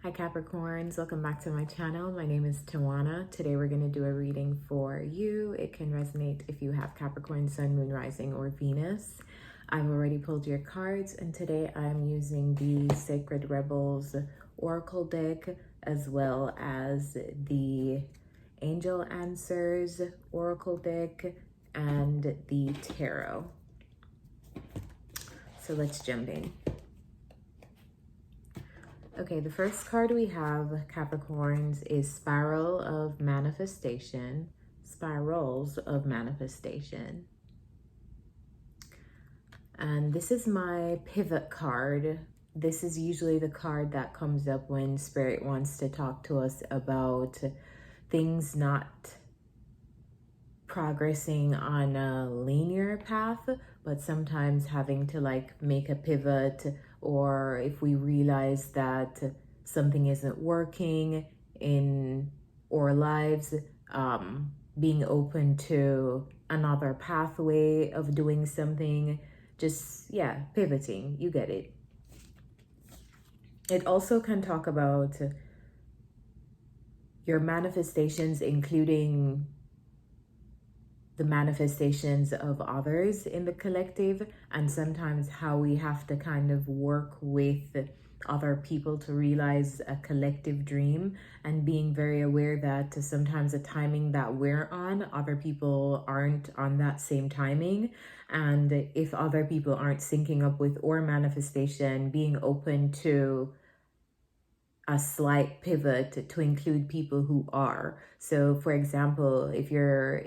Hi Capricorns, welcome back to my channel. My name is Tawana. Today we're going to do a reading for you. It can resonate if you have Capricorn, Sun, Moon, Rising, or Venus. I've already pulled your cards and today I'm using the Sacred Rebels Oracle deck as well as the Angel Answers Oracle deck and the Tarot. So let's jump in. Okay, the first card we have, Capricorns, is Spiral of Manifestation. Spirals of Manifestation. And this is my pivot card. This is usually the card that comes up when Spirit wants to talk to us about things not progressing on a linear path, but sometimes having to like make a pivot, or if we realize that something isn't working in our lives, being open to another pathway of doing something, just, yeah, pivoting, you get it. It also can talk about your manifestations, including the manifestations of others in the collective, and sometimes how we have to kind of work with other people to realize a collective dream, and being very aware that sometimes the timing that we're on, other people aren't on that same timing. And if other people aren't syncing up with our manifestation, being open to a slight pivot to include people who are. So for example, if you're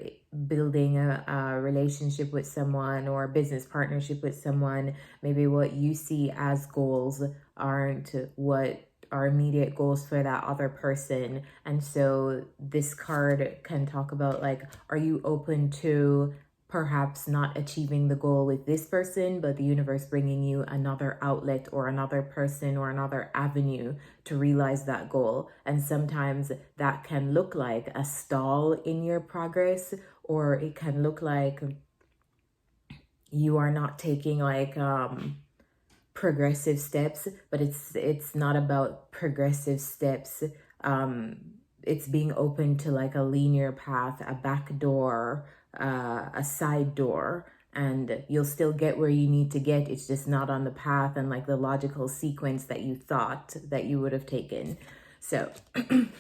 building a relationship with someone or a business partnership with someone, maybe what you see as goals aren't what are immediate goals for that other person. And so this card can talk about, like, are you open to perhaps not achieving the goal with this person, but the universe bringing you another outlet or another person or another avenue to realize that goal. And sometimes that can look like a stall in your progress, or it can look like you are not taking like progressive steps, but it's not about progressive steps. It's being open to like a linear path, a back door, a side door, and you'll still get where you need to get. It's just not on the path and like the logical sequence that you thought that you would have taken. So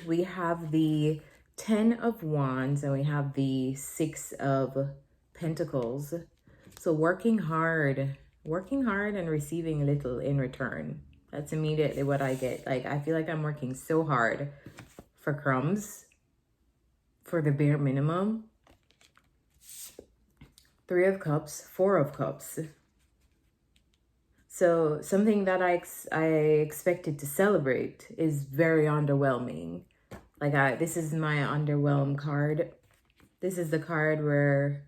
we have the 10 of Wands and we have the 6 of Pentacles. So working hard and receiving little in return. That's immediately what I get. Like, I feel like I'm working so hard for crumbs, for the bare minimum. 3 of Cups, 4 of Cups. So something that I expected to celebrate is very underwhelming. Like, this is my underwhelm card. This is the card where,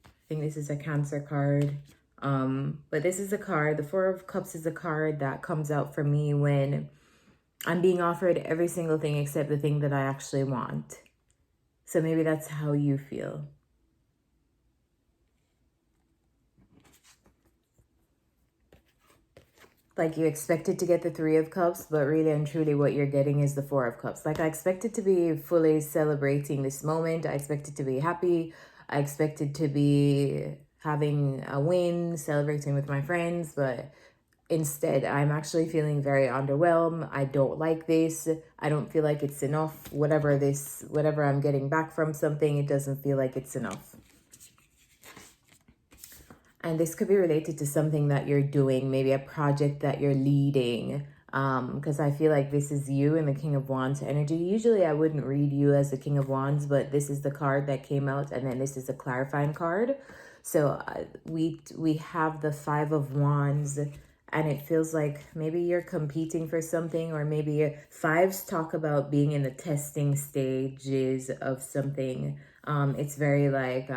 I think this is a Cancer card. But this is a card, the 4 of Cups is a card that comes out for me when I'm being offered every single thing except the thing that I actually want. So maybe that's how you feel. Like, you expected to get the 3 of Cups, but really and truly what you're getting is the 4 of Cups. Like, I expected to be fully celebrating this moment. I expected to be happy. I expected to be having a win, celebrating with my friends, but instead, I'm actually feeling very underwhelmed. I don't like this. I don't feel like it's enough. Whatever I'm getting back from something, it doesn't feel like it's enough. And this could be related to something that you're doing, maybe a project that you're leading. Because I feel like this is you in the King of Wands energy. Usually I wouldn't read you as the King of Wands, but this is the card that came out, and then this is a clarifying card. So we have the 5 of Wands, and it feels like maybe you're competing for something, or maybe 5s talk about being in the testing stages of something. It's very like,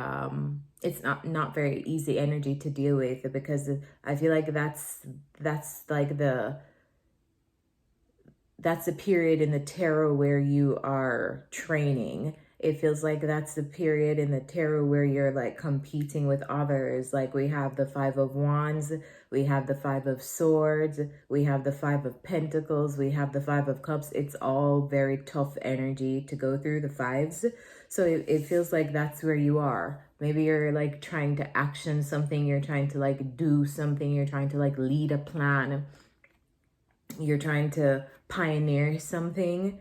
it's not very easy energy to deal with, because I feel like that's like that's a period in the tarot where you are training. It feels like that's the period in the tarot where you're like competing with others. Like we have the Five of Wands, we have the Five of Swords, we have the Five of Pentacles, we have the Five of Cups. It's all very tough energy to go through, the fives. So it feels like that's where you are. Maybe you're like trying to action something, you're trying to like do something, you're trying to like lead a plan, you're trying to pioneer something.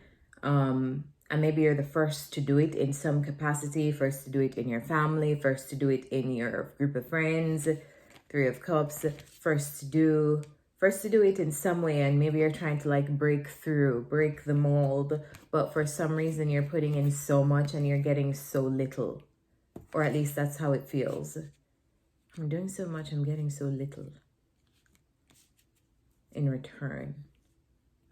And maybe you're the first to do it in some capacity, first to do it in your family, first to do it in your group of friends, Three of Cups, first to do it in some way. And maybe you're trying to like break through, break the mold, but for some reason you're putting in so much and you're getting so little, or at least that's how it feels. I'm doing so much, I'm getting so little in return.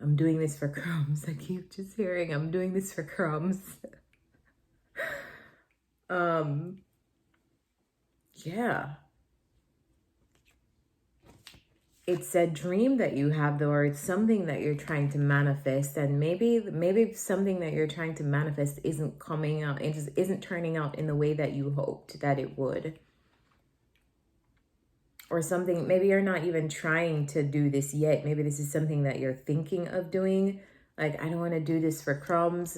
I'm doing this for crumbs. I keep just hearing I'm doing this for crumbs. Yeah. It's a dream that you have, though, or it's something that you're trying to manifest, and maybe something that you're trying to manifest isn't coming out, it just isn't turning out in the way that you hoped that it would. Or something, maybe you're not even trying to do this yet. Maybe this is something that you're thinking of doing. Like, I don't want to do this for crumbs.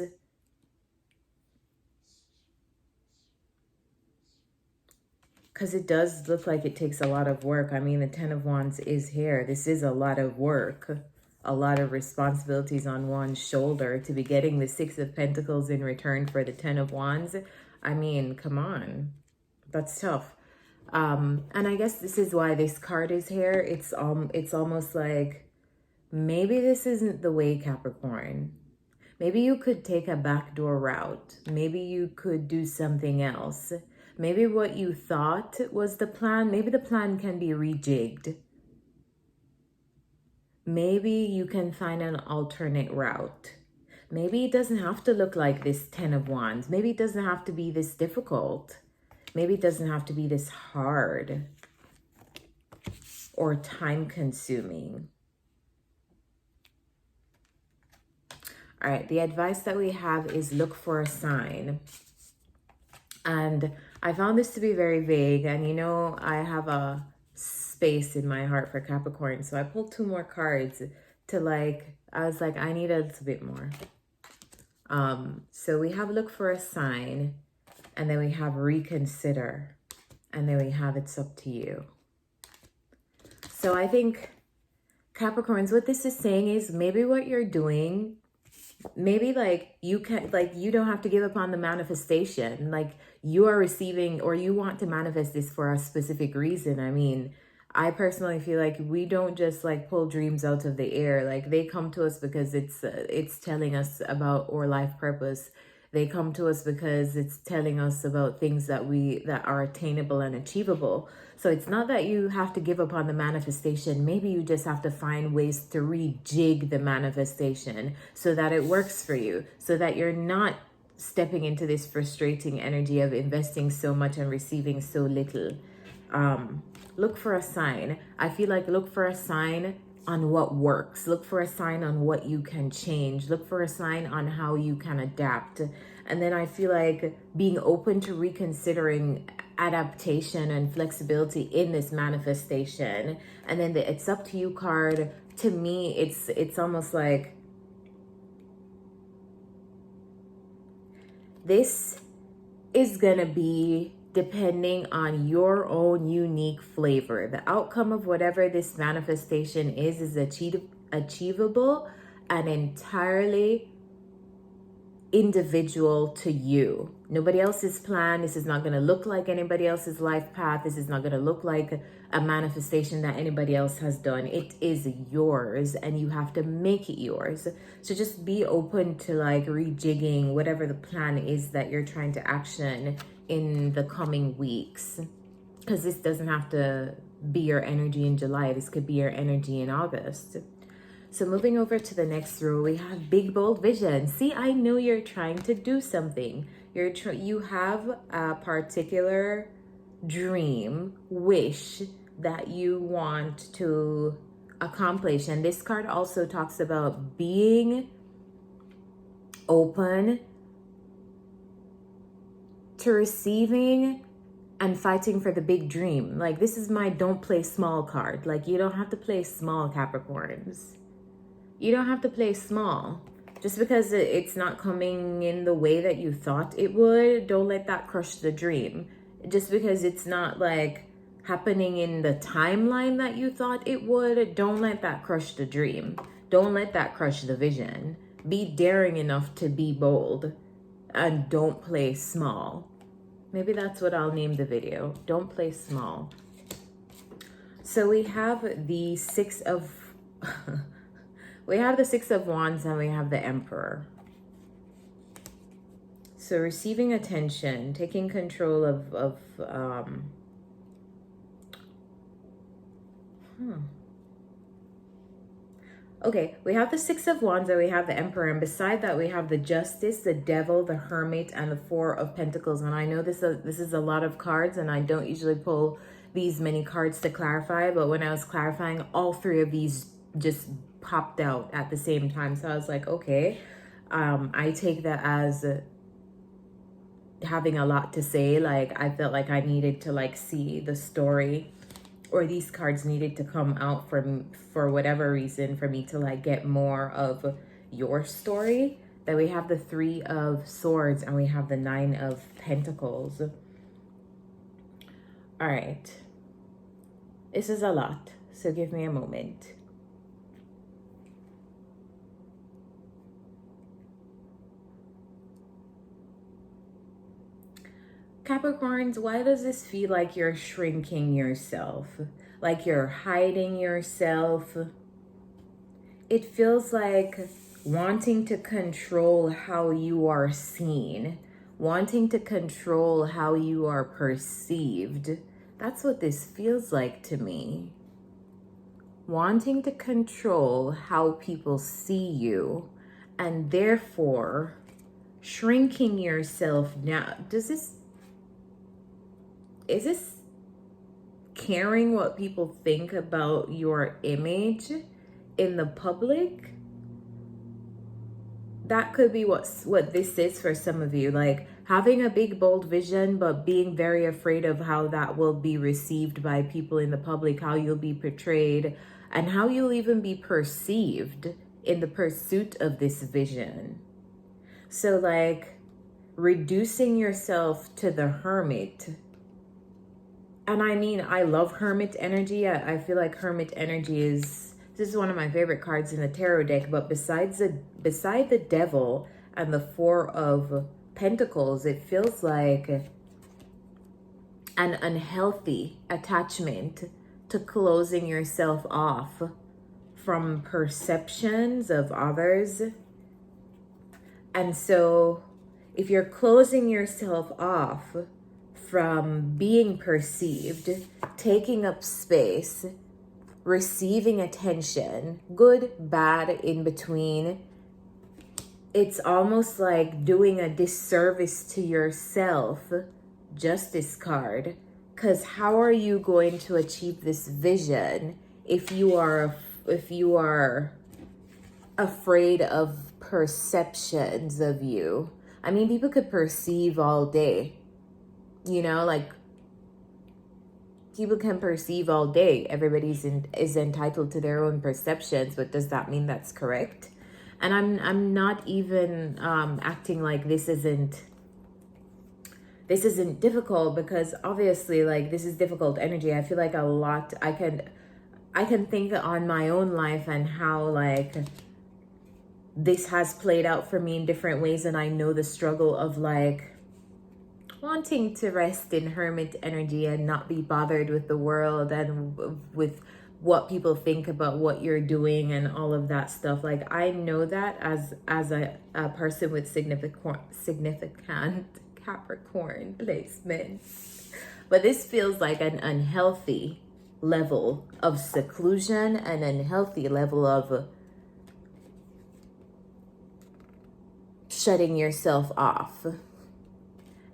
Because it does look like it takes a lot of work. I mean, the Ten of Wands is here. This is a lot of work. A lot of responsibilities on one's shoulder to be getting the Six of Pentacles in return for the Ten of Wands. I mean, come on. That's tough. And I guess this is why this card is here. It's almost like maybe this isn't the way, Capricorn. Maybe you could take a backdoor route. Maybe you could do something else. Maybe what you thought was the plan, maybe the plan can be rejigged. Maybe you can find an alternate route. Maybe it doesn't have to look like this Ten of Wands. Maybe it doesn't have to be this difficult. Maybe it doesn't have to be this hard or time-consuming. All right, the advice that we have is look for a sign. And I found this to be very vague. And, you know, I have a space in my heart for Capricorn. So I pulled two more cards to like, I was like, I need a little bit more. So we have look for a sign. And then we have reconsider. And then we have it's up to you. So I think, Capricorns, what this is saying is maybe what you're doing, maybe like you can, like you don't have to give up on the manifestation. Like you are receiving, or you want to manifest this for a specific reason. I mean, I personally feel like we don't just like pull dreams out of the air. Like they come to us because it's telling us about our life purpose. They come to us because it's telling us about things that are attainable and achievable. So it's not that you have to give up on the manifestation. Maybe you just have to find ways to rejig the manifestation so that it works for you, so that you're not stepping into this frustrating energy of investing so much and receiving so little. Look for a sign. I feel like look for a sign on what works. Look for a sign on what you can change. Look for a sign on how you can adapt. And then I feel like being open to reconsidering adaptation and flexibility in this manifestation. And then the it's up to you card, to me, it's almost like this is gonna be depending on your own unique flavor. The outcome of whatever this manifestation is achievable and entirely individual to you. Nobody else's plan. This is not going to look like anybody else's life path. This is not going to look like a manifestation that anybody else has done. It is yours and you have to make it yours. So just be open to like rejigging whatever the plan is that you're trying to action in the coming weeks, because this doesn't have to be your energy in July. This could be your energy in August. So moving over to the next row, we have big, bold vision. See, I know you're trying to do something. You have a particular dream, wish that you want to accomplish. And this card also talks about being open to receiving and fighting for the big dream. Like, this is my don't play small card. Like, you don't have to play small, Capricorns. You don't have to play small. Just because it's not coming in the way that you thought it would, don't let that crush the dream. Just because it's not like happening in the timeline that you thought it would, don't let that crush the dream. Don't let that crush the vision. Be daring enough to be bold, and don't play small. Maybe that's what I'll name the video. Don't play small. So we have the Six of we have the Six of Wands and we have the Emperor. So receiving attention, taking control of Okay, we have the Six of Wands and we have the Emperor, and beside that we have the Justice, the Devil, the Hermit, and the Four of Pentacles. And I know this is a lot of cards, and I don't usually pull these many cards to clarify, but when I was clarifying, all three of these just popped out at the same time. So I was like, okay, I take that as having a lot to say. Like, I felt like I needed to like see the story, or these cards needed to come out for whatever reason for me to like get more of your story. Then we have the Three of Swords and we have the Nine of Pentacles. All right, this is a lot, so give me a moment. Capricorns, why does this feel like you're shrinking yourself? Like you're hiding yourself? It feels like wanting to control how you are seen, wanting to control how you are perceived. That's what this feels like to me. Wanting to control how people see you, and therefore shrinking yourself now. Is this caring what people think about your image in the public? That could be what this is for some of you. Like having a big, bold vision, but being very afraid of how that will be received by people in the public, how you'll be portrayed, and how you'll even be perceived in the pursuit of this vision. So like reducing yourself to the Hermit. And I mean, I love Hermit energy. I feel like Hermit energy this is one of my favorite cards in the tarot deck. But beside the Devil and the Four of Pentacles, it feels like an unhealthy attachment to closing yourself off from perceptions of others. And so if you're closing yourself off from being perceived, taking up space, receiving attention, good, bad, in between, it's almost like doing a disservice to yourself, Justice card. Because how are you going to achieve this vision if you are afraid of perceptions of you? I mean, people could perceive all day. You know, like people can perceive all day. Everybody is entitled to their own perceptions, but does that mean that's correct? And I'm not even acting like this isn't difficult, because obviously like this is difficult energy. I feel like a lot I can think on my own life and how like this has played out for me in different ways, and I know the struggle of like wanting to rest in Hermit energy and not be bothered with the world and with what people think about what you're doing and all of that stuff. Like I know that as a person with significant Capricorn placement, but this feels like an unhealthy level of seclusion, an unhealthy level of shutting yourself off.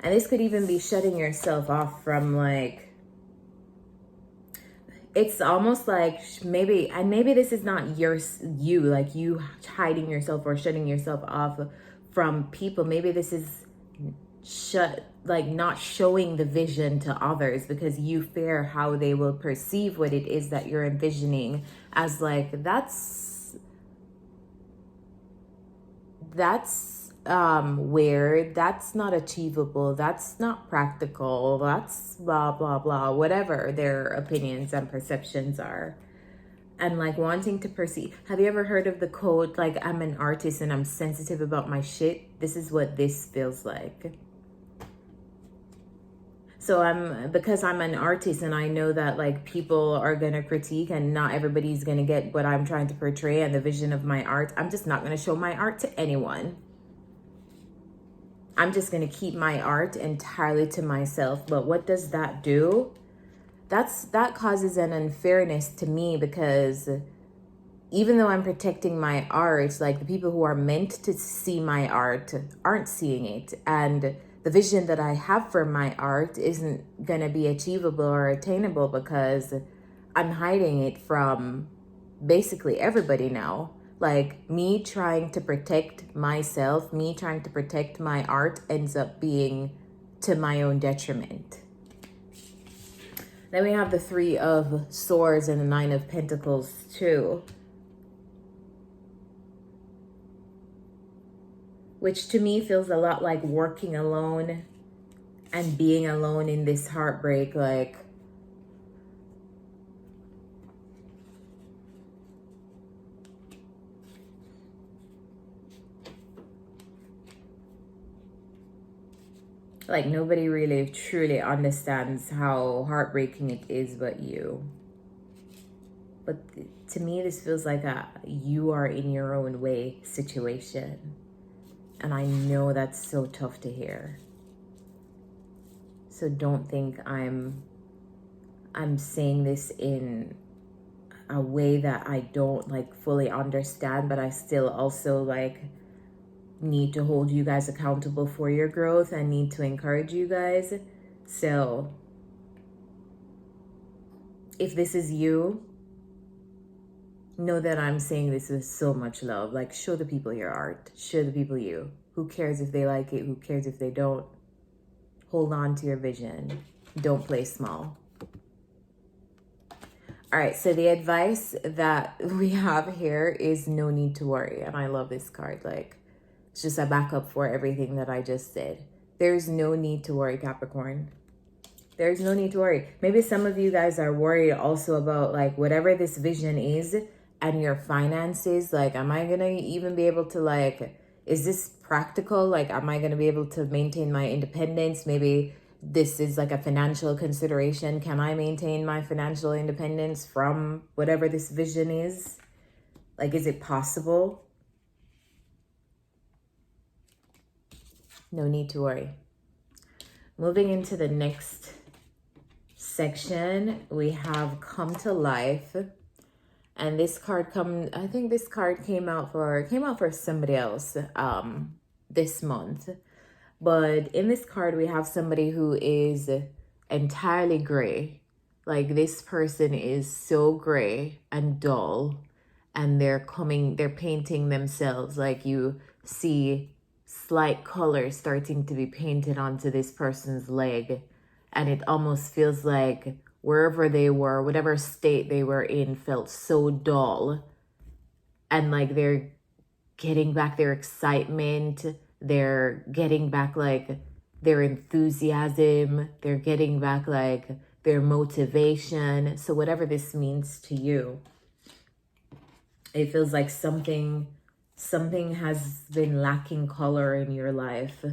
And this could even be shutting yourself off from like, it's almost like maybe this is not you, like you hiding yourself or shutting yourself off from people. Maybe this is not showing the vision to others because you fear how they will perceive what it is that you're envisioning as like that's weird, that's not achievable, that's not practical, that's blah blah blah, whatever their opinions and perceptions are. And like wanting to perceive, have you ever heard of the quote like, I'm an artist and I'm sensitive about my shit? This is what this feels like. So because I'm an artist and I know that like people are gonna critique and not everybody's gonna get what I'm trying to portray and the vision of my art, I'm just not gonna show my art to anyone. I'm just gonna keep my art entirely to myself. But what does that do? That causes an unfairness to me, because even though I'm protecting my art, like the people who are meant to see my art aren't seeing it. And the vision that I have for my art isn't going to be achievable or attainable because I'm hiding it from basically everybody now. Like me trying to protect myself, me trying to protect my art ends up being to my own detriment. Then we have the Three of Swords and the Nine of Pentacles too, which to me feels a lot like working alone and being alone in this heartbreak. Like nobody really truly understands how heartbreaking it is but you. But to me, this feels like a you are in your own way situation. And I know that's so tough to hear. So don't think I'm saying this in a way that I don't like fully understand, but I still also like need to hold you guys accountable for your growth and need to encourage you guys. So if this is you, know that I'm saying this with so much love. Like, show the people your art, show the people you. Who cares if they like it? Who cares if they don't? Hold on to your vision. Don't play small. All right, so the advice that we have here is no need to worry. And I love this card. Like, it's just a backup for everything that I just said. There's no need to worry, Capricorn. There's no need to worry. Maybe some of you guys are worried also about like whatever this vision is and your finances. Like, am I going to even be able to like, is this practical? Like, am I going to be able to maintain my independence? Maybe this is like a financial consideration. Can I maintain my financial independence from whatever this vision is? Like, is it possible? No need to worry. Moving into the next section, we have Come to Life. And this card I think this card came out for somebody else this month. But in this card, we have somebody who is entirely gray. Like, this person is so gray and dull, and they're painting themselves. Like, you see slight color starting to be painted onto this person's leg, and it almost feels like wherever they were, whatever state they were in, felt so dull. And like they're getting back their excitement, they're getting back like their enthusiasm, they're getting back like their motivation. So whatever this means to you, it feels like something has been lacking color in your life.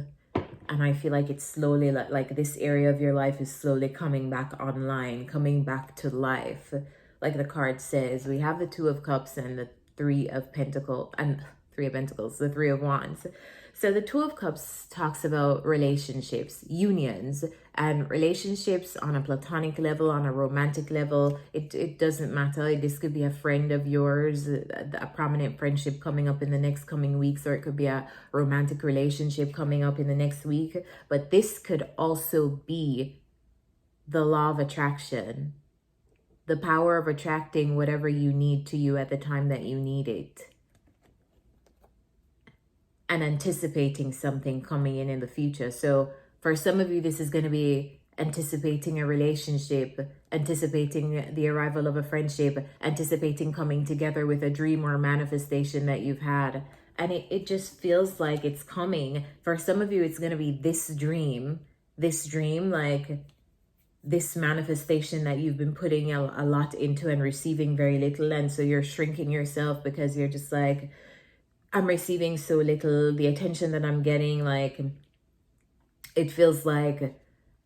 And I feel like it's slowly, like this area of your life is slowly coming back online, coming back to life. Like the card says, we have the Two of Cups and the Three of Pentacles, the Three of Wands. So the Two of Cups talks about relationships, unions, and relationships on a platonic level, on a romantic level. It doesn't matter. This could be a friend of yours, a prominent friendship coming up in the coming weeks, or it could be a romantic relationship coming up in the next week. But this could also be the law of attraction, the power of attracting whatever you need to you at the time that you need it. and anticipating something coming in the future. So for some of you, this is going to be anticipating a relationship, anticipating the arrival of a friendship, anticipating coming together with a dream or manifestation that you've had. And it just feels like it's coming. For some of you, it's going to be this dream, like this manifestation that you've been putting a lot into and receiving very little. And so you're shrinking yourself because you're just like, I'm receiving so little. The attention that I'm getting, like, it feels like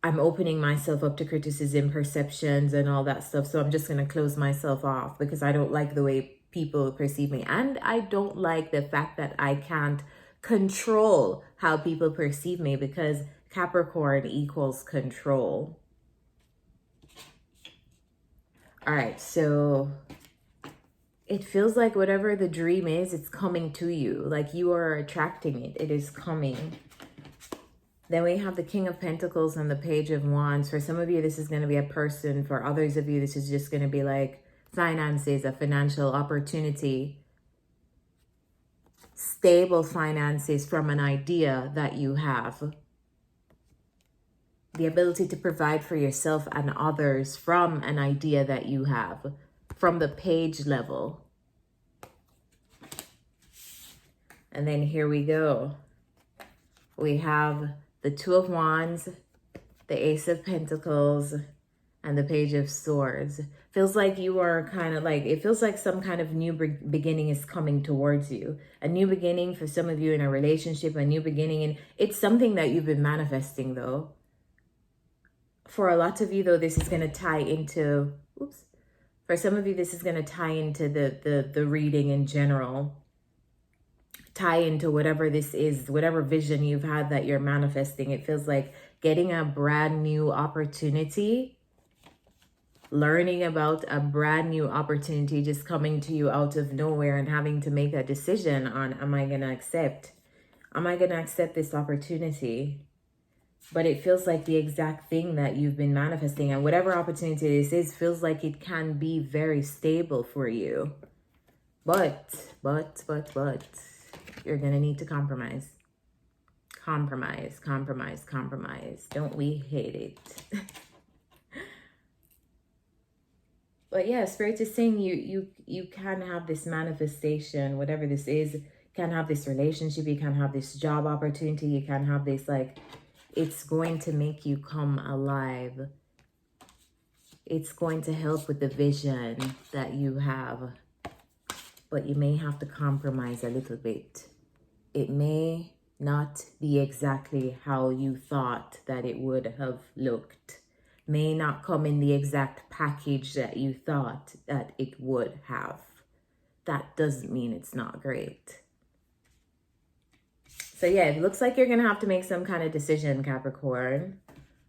I'm opening myself up to criticism, perceptions, and all that stuff. So I'm just going to close myself off because I don't like the way people perceive me. And I don't like the fact that I can't control how people perceive me, because Capricorn equals control. All right, so it feels like whatever the dream is, it's coming to you. Like you are attracting it. It is coming. Then we have the King of Pentacles and the Page of Wands. For some of you, this is going to be a person. For others of you, this is just going to be like finances, a financial opportunity. Stable finances from an idea that you have. The ability to provide for yourself and others from an idea that you have. From the page level. And then here we go. We have the Two of Wands, the Ace of Pentacles, and the Page of Swords. Feels like you are kind of like, it feels like some kind of new beginning is coming towards you. A new beginning for some of you in a relationship, a new beginning. And it's something that you've been manifesting though. For a lot of you though, this is going to tie into, for some of you, this is going to tie into the reading in general. Tie into whatever this is, whatever vision you've had that you're manifesting. It feels like getting a brand new opportunity, learning about a brand new opportunity just coming to you out of nowhere and having to make a decision on, am I going to accept this opportunity? But it feels like the exact thing that you've been manifesting, and whatever opportunity this is feels like it can be very stable for you. But you're going to need to compromise. Compromise. Don't we hate it? But yeah, Spirit is saying you can have this manifestation, whatever this is. You can have this relationship. You can have this job opportunity. You can have this, like, it's going to make you come alive. It's going to help with the vision that you have. But you may have to compromise a little bit. It may not be exactly how you thought that it would have looked. May not come in the exact package that you thought that it would have. That doesn't mean it's not great. So yeah, it looks like you're going to have to make some kind of decision, Capricorn,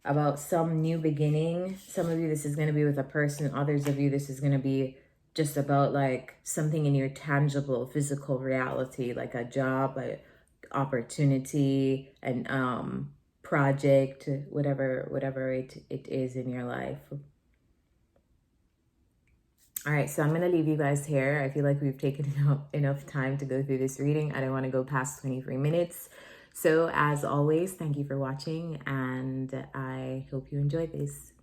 about some new beginning. Some of you, this is going to be with a person. Others of you, this is going to be just about like something in your tangible physical reality, like a job, an opportunity, an project, whatever it is in your life. All right, so I'm going to leave you guys here. I feel like we've taken enough time to go through this reading. I don't want to go past 23 minutes. So as always, thank you for watching, and I hope you enjoyed this.